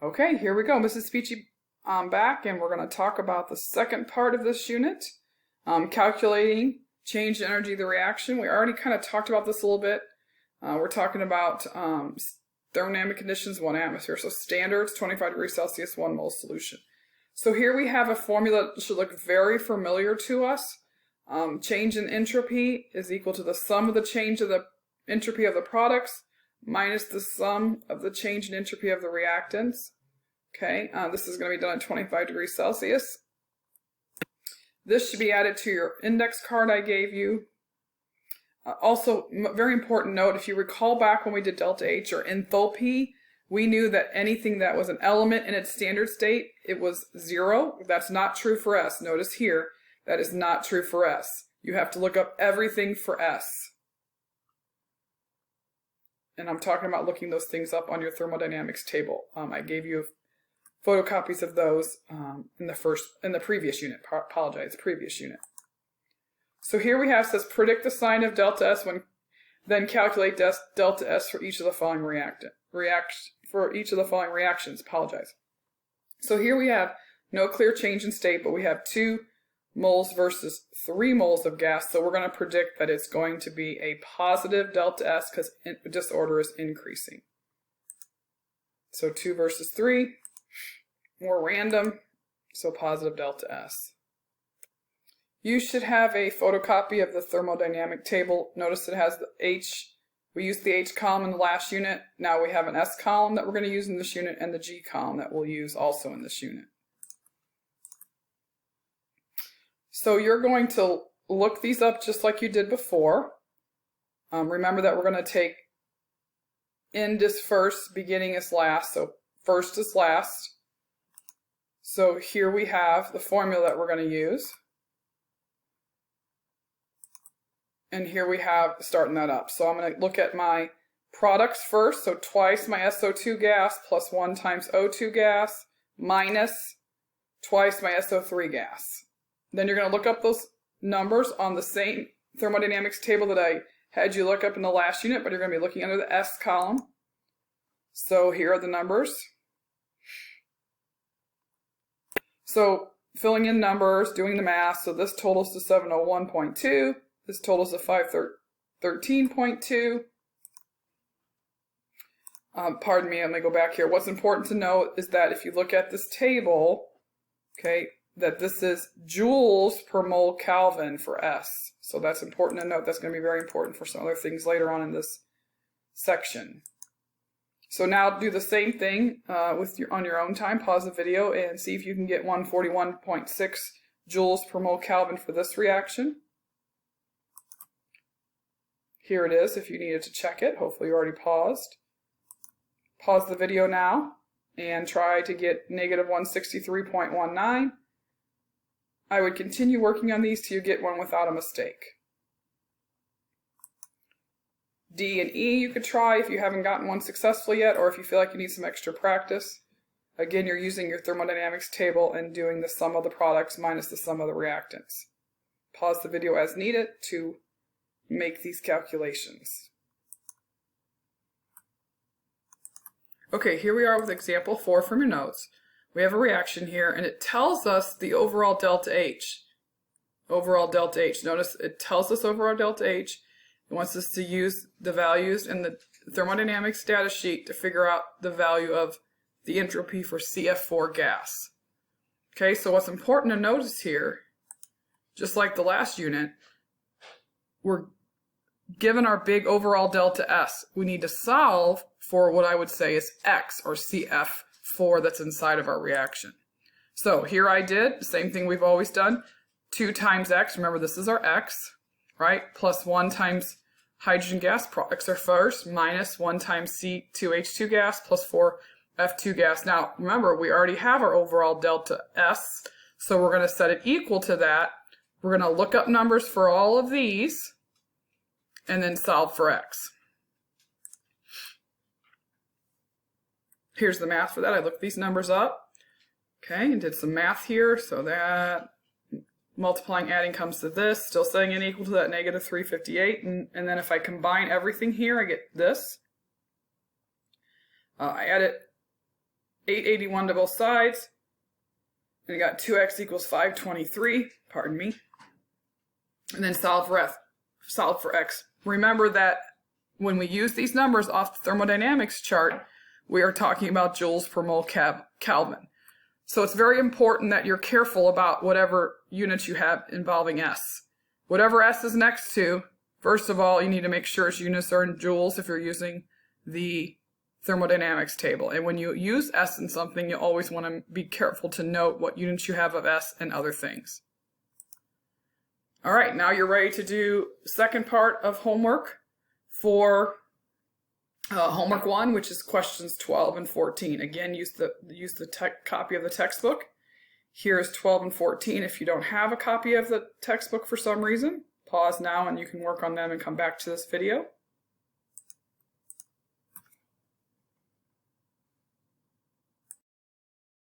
Okay, here we go. Mrs. Peachy, I'm back, and we're going to talk about the second part of this unit, calculating change in energy of the reaction. We already kind of talked about this a little bit. We're talking about thermodynamic conditions, 1 atmosphere. So standards, 25 degrees Celsius, 1 mole solution. So here we have a formula that should look very familiar to us. Change in entropy is equal to the sum of the change of the entropy of the products minus the sum of the change in entropy of the reactants. Okay, this is going to be done at 25 degrees Celsius. This should be added to your index card I gave you. Also, very important note, if you recall back when we did delta H or enthalpy, we knew that anything that was an element in its standard state, it was 0. That's not true for S. Notice here, that is not true for S. You have to look up everything for S. And I'm talking about looking those things up on your thermodynamics table. I gave you photocopies of those in the previous unit. Previous unit. So here we have, says predict the sign of delta S then calculate delta S for each of the following reactions. So here we have no clear change in state, but we have 2 moles versus 3 moles of gas. So we're going to predict that it's going to be a positive delta S because disorder is increasing. So 2 versus 3, more random, so positive delta S. You should have a photocopy of the thermodynamic table. Notice it has the H. We used the H column in the last unit. Now we have an S column that we're going to use in this unit and the G column that we'll use also in this unit. So you're going to look these up just like you did before. Remember that we're going to take end is first, beginning is last. So first is last. So here we have the formula that we're going to use. And here we have starting that up. So I'm going to look at my products first. So twice my SO2 gas plus 1 times O2 gas minus twice my SO3 gas. Then you're going to look up those numbers on the same thermodynamics table that I had you look up in the last unit, but you're going to be looking under the S column. So here are the numbers. So filling in numbers, doing the math. So this totals to 701.2. This totals to 513.2. Pardon me, let me go back here. What's important to note is that if you look at this table, okay, that this is joules per mole Kelvin for S. So that's important to note. That's going to be very important for some other things later on in this section. So now do the same thing on your own time. Pause the video and see if you can get 141.6 joules per mole Kelvin for this reaction. Here it is if you needed to check it. Hopefully you already paused. Pause the video now and try to get negative 163.19. I would continue working on these till you get one without a mistake. D and E you could try if you haven't gotten one successfully yet, or if you feel like you need some extra practice. Again, you're using your thermodynamics table and doing the sum of the products minus the sum of the reactants. Pause the video as needed to make these calculations. Okay, here we are with example 4 from your notes. We have a reaction here, and it tells us the overall delta H. Overall delta H. Notice it tells us overall delta H. It wants us to use the values in the thermodynamics data sheet to figure out the value of the entropy for CF4 gas. Okay, so what's important to notice here, just like the last unit, we're given our big overall delta S. We need to solve for what I would say is X, or CF4, that's inside of our reaction. So here I did the same thing we've always done. 2 times X, remember this is our X, right? Plus 1 times hydrogen gas products are first, minus 1 times C2H2 gas plus 4 F2 gas. Now remember, we already have our overall delta S, so we're going to set it equal to that. We're going to look up numbers for all of these and then solve for X. Here's the math for that. I looked these numbers up, okay, and did some math here. So that multiplying, adding comes to this, still setting it equal to that negative 358. And then if I combine everything here, I get this. I add it 881 to both sides. And you got 2x equals 523, pardon me. And then solve for x. Remember that when we use these numbers off the thermodynamics chart, we are talking about joules per mole Kelvin. So it's very important that you're careful about whatever units you have involving S. Whatever S is next to, first of all, you need to make sure its units are in joules if you're using the thermodynamics table. And when you use S in something, you always want to be careful to note what units you have of S and other things. All right, now you're ready to do the second part of homework for homework 1, which is questions 12 and 14. Again, use the copy of the textbook. Here's 12 and 14. If you don't have a copy of the textbook for some reason, pause now and you can work on them and come back to this video.